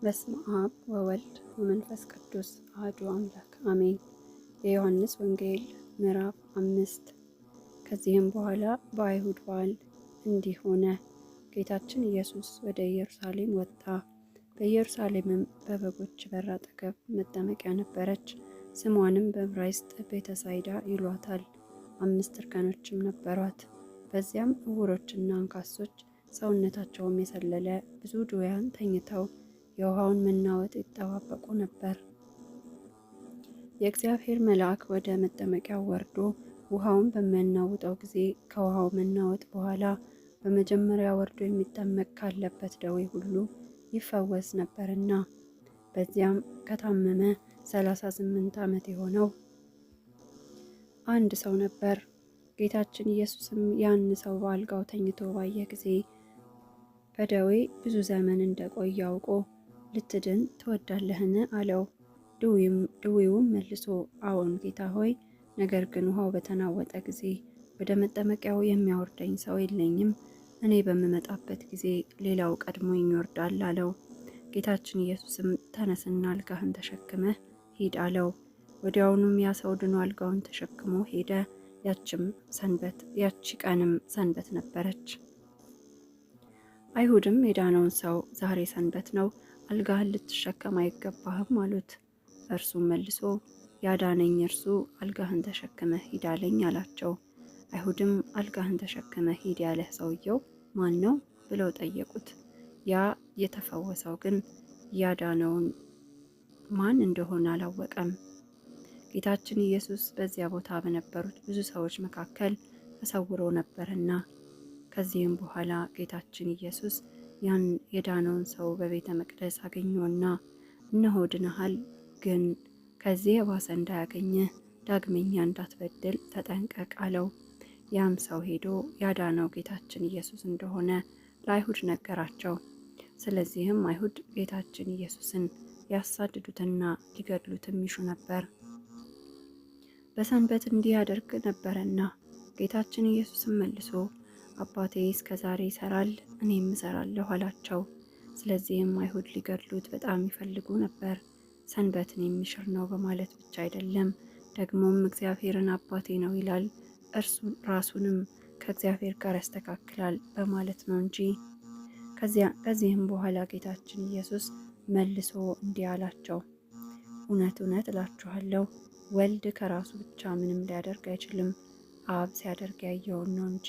በስመ አብ ወወልድ ወመንፈስ ቅዱስ አሐዱ አምላክ አሜን። የዮሐንስ ወንጌል ምዕራፍ 5። ከዚህም በኋላ በአይሁድ በዓል እንዲህ ሆነ። ጌታችን ኢየሱስ ወደ ኢየሩሳሌም ወጣ። በኢየሩሳሌምም በበጎች በር አጠገብ መጠመቂያ ነበረች። ስሟንም በዕብራይስጥ ቤተሳይዳ ይሏታል። 5 እርከኖችም ነበሯት። በዚያም ዕውሮችና አንካሶች ሰውነታቸውም የሰለለ ብዙ ድውያን ተኝተው የውሃውን መናወጥ ይጠባበቁ ነበር። የእግዚአብሔር መልአክ ወደ መጠመቂያው ወርዶ ውሃውን በሚያናውጠው ጊዜ ከውሃው መናወጥ በኋላ በመጀመሪያ ወርዶ የሚጠመቅ ካለበት ደዌ ሁሉ ይፈወስ ነበርና። በዚያም ከታመመ 38 ዓመት የሆነው አንድ ሰው ነበር። ጌታችን ኢየሱስም ያን ሰው በአልጋው ተኝቶ ባየ ጊዜ በደዌ ብዙ ዘመን እንደቆየ አውቆ ልትድን ትወዳለህን? አለው። ድዌውም መልሶ አዎን ጌታ ሆይ፣ ነገር ግን ውሃው በተናወጠ ጊዜ ወደ መጠመቂያው የሚያወርደኝ ሰው የለኝም። እኔ በምመጣበት ጊዜ ሌላው ቀድሞኝ ይወርዳል አለው። ጌታችን ኢየሱስም ተነስና አልጋህን ተሸክመህ ሂድ አለው። ወዲያውኑም ያ ሰው ድኖ አልጋውን ተሸክሞ ሄደ። ያቺ ቀንም ሰንበት ነበረች። አይሁድም የዳነውን ሰው ዛሬ ሰንበት ነው፣ አልጋህን ልትሸከም አይገባህም አሉት። እርሱም መልሶ ያዳነኝ እርሱ አልጋህን ተሸክመህ ሂድ አለኝ አላቸው። አይሁድም አልጋህን ተሸክመህ ሂድ ያለህ ሰውየው ማን ነው ብለው ጠየቁት። ያ የተፈወሰው ግን ያዳነውን ማን እንደሆነ አላወቀም። ጌታችን ኢየሱስ በዚያ ቦታ በነበሩት ብዙ ሰዎች መካከል ተሰውሮ ነበርና። ከዚህም በኋላ ጌታችን ኢየሱስ ያን የዳነውን ሰው በቤተ መቅደስ አገኘውና እነሆ ድነሃል፣ ግን ከዚህ የባሰ እንዳያገኝህ ዳግመኛ እንዳትበድል ተጠንቀቅ አለው። ያም ሰው ሄዶ ያዳነው ጌታችን ኢየሱስ እንደሆነ ለአይሁድ ነገራቸው። ስለዚህም አይሁድ ጌታችን ኢየሱስን ሊያሳድዱትና ሊገድሉትም ይሹ ነበር። በሰንበት እንዲህ ያደርግ ነበረና። ጌታችን ኢየሱስም መልሶ አባቴ እስከ ዛሬ ይሰራል፣ እኔም እሰራለሁ አላቸው። ስለዚህም አይሁድ ሊገድሉት በጣም ይፈልጉ ነበር። ሰንበትን የሚሽር ነው በማለት ብቻ አይደለም፣ ደግሞም እግዚአብሔርን አባቴ ነው ይላል፣ እርሱ ራሱንም ከእግዚአብሔር ጋር ያስተካክላል በማለት ነው እንጂ። ከዚህም በኋላ ጌታችን ኢየሱስ መልሶ እንዲህ አላቸው፣ እውነት እውነት እላችኋለሁ ወልድ ከራሱ ብቻ ምንም ሊያደርግ አይችልም፣ አብ ሲያደርግ ያየውን ነው እንጂ።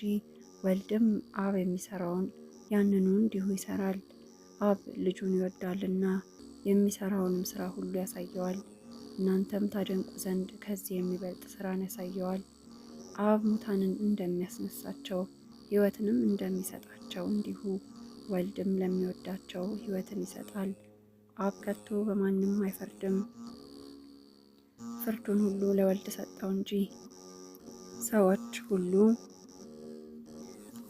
ወልድም አብ የሚሰራውን ያንኑ እንዲሁ ይሰራል። አብ ልጁን ይወዳልና የሚሰራውንም ስራ ሁሉ ያሳየዋል። እናንተም ታደንቁ ዘንድ ከዚህ የሚበልጥ ስራን ያሳየዋል። አብ ሙታንን እንደሚያስነሳቸው ሕይወትንም እንደሚሰጣቸው እንዲሁ ወልድም ለሚወዳቸው ሕይወትን ይሰጣል። አብ ከቶ በማንም አይፈርድም፣ ፍርዱን ሁሉ ለወልድ ሰጠው እንጂ። ሰዎች ሁሉ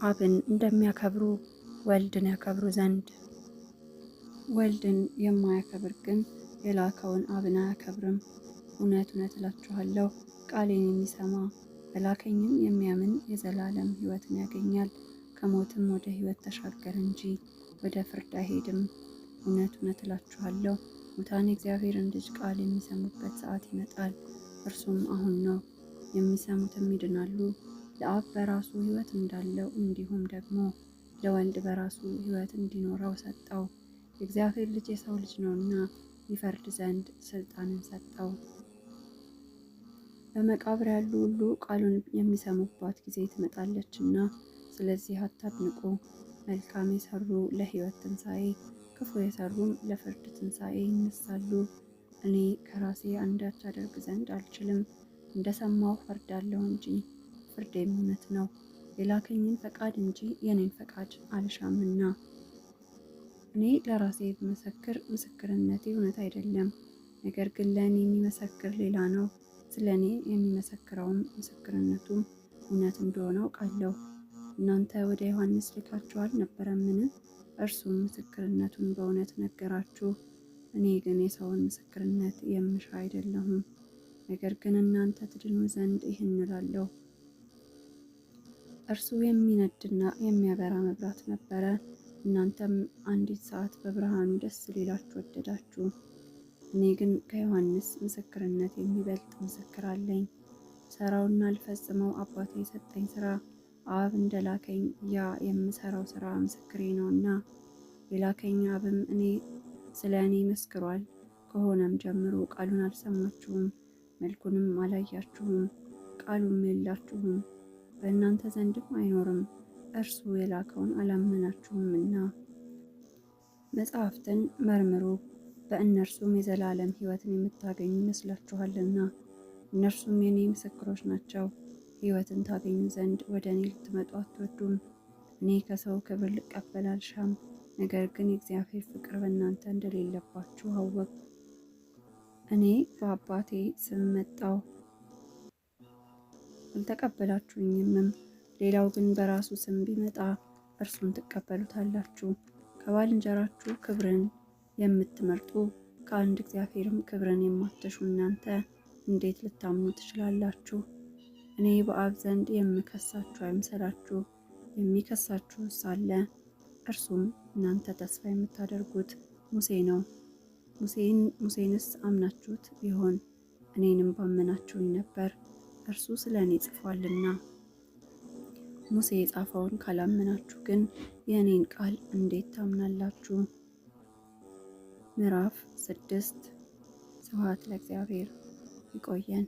አብን እንደሚያከብሩ ወልድን ያከብሩ ዘንድ። ወልድን የማያከብር ግን የላከውን አብን አያከብርም። እውነት እውነት እላችኋለሁ ቃሌን የሚሰማ በላከኝም የሚያምን የዘላለም ሕይወትን ያገኛል፣ ከሞትም ወደ ሕይወት ተሻገረ እንጂ ወደ ፍርድ አይሄድም። እውነት እውነት እላችኋለሁ ሙታን የእግዚአብሔርን ልጅ ቃል የሚሰሙበት ሰዓት ይመጣል፣ እርሱም አሁን ነው። የሚሰሙትም ይድናሉ። ለአብ በራሱ ሕይወት እንዳለው እንዲሁም ደግሞ ለወልድ በራሱ ሕይወት እንዲኖረው ሰጠው። የእግዚአብሔር ልጅ የሰው ልጅ ነውና ይፈርድ ዘንድ ስልጣንን ሰጠው። በመቃብር ያሉ ሁሉ ቃሉን የሚሰሙባት ጊዜ ትመጣለችና፣ ስለዚህ አታድንቁ። መልካም የሰሩ ለሕይወት ትንሣኤ፣ ክፉ የሰሩም ለፍርድ ትንሣኤ ይነሳሉ። እኔ ከራሴ አንዳች አደርግ ዘንድ አልችልም፣ እንደሰማሁ ፈርዳለሁ እንጂ ፍርዴም እውነት ነው። የላከኝን ፈቃድ እንጂ የኔን ፈቃድ አልሻምና። እኔ ለራሴ ብመሰክር ምስክርነቴ እውነት አይደለም፣ ነገር ግን ለእኔ የሚመሰክር ሌላ ነው። ስለ እኔ የሚመሰክረውም ምስክርነቱም እውነት እንደሆነ አውቃለሁ። እናንተ ወደ ዮሐንስ ልካችሁ አልነበረምን? እርሱም ምስክርነቱን በእውነት ነገራችሁ። እኔ ግን የሰውን ምስክርነት የምሻ አይደለሁም፣ ነገር ግን እናንተ ትድኑ ዘንድ ይህን እላለሁ። እርሱ የሚነድና የሚያበራ መብራት ነበረ። እናንተም አንዲት ሰዓት በብርሃኑ ደስ ሊላችሁ ወደዳችሁ። እኔ ግን ከዮሐንስ ምስክርነት የሚበልጥ ምስክር አለኝ። ሰራውና ልፈጽመው አባቴ የሰጠኝ ስራ አብ እንደላከኝ ያ የምሰራው ስራ ምስክሬ ነውና፣ የላከኝ አብም ስለ እኔ መስክሯል። ከሆነም ጀምሮ ቃሉን አልሰማችሁም፣ መልኩንም አላያችሁም፣ ቃሉም የላችሁም፣ በእናንተ ዘንድም አይኖርም፣ እርሱ የላከውን አላመናችሁምና። መጽሐፍትን መርምሩ፣ በእነርሱም የዘላለም ሕይወትን የምታገኙ ይመስላችኋልና፣ እነርሱም የኔ ምስክሮች ናቸው። ሕይወትን ታገኙ ዘንድ ወደ እኔ ልትመጡ አትወዱም። እኔ ከሰው ክብር ልቀበል አልሻም፣ ነገር ግን የእግዚአብሔር ፍቅር በእናንተ እንደሌለባችሁ አወቅሁ። እኔ በአባቴ ስም መጣሁ፣ አልተቀበላችሁኝምም። ሌላው ግን በራሱ ስም ቢመጣ እርሱን ትቀበሉታላችሁ። ከባልንጀራችሁ ክብርን የምትመርጡ ከአንድ እግዚአብሔርም ክብርን የማትሹ እናንተ እንዴት ልታምኑ ትችላላችሁ? እኔ በአብ ዘንድ የምከሳችሁ አይምሰላችሁ፣ የሚከሳችሁ ሳለ እርሱም እናንተ ተስፋ የምታደርጉት ሙሴ ነው። ሙሴንስ አምናችሁት ቢሆን እኔንም ባመናችሁኝ ነበር፣ እርሱ ስለ እኔ ጽፏልና። ሙሴ የጻፈውን ካላመናችሁ ግን የእኔን ቃል እንዴት ታምናላችሁ? ምዕራፍ 6 ስብሐት ለእግዚአብሔር። ይቆየን።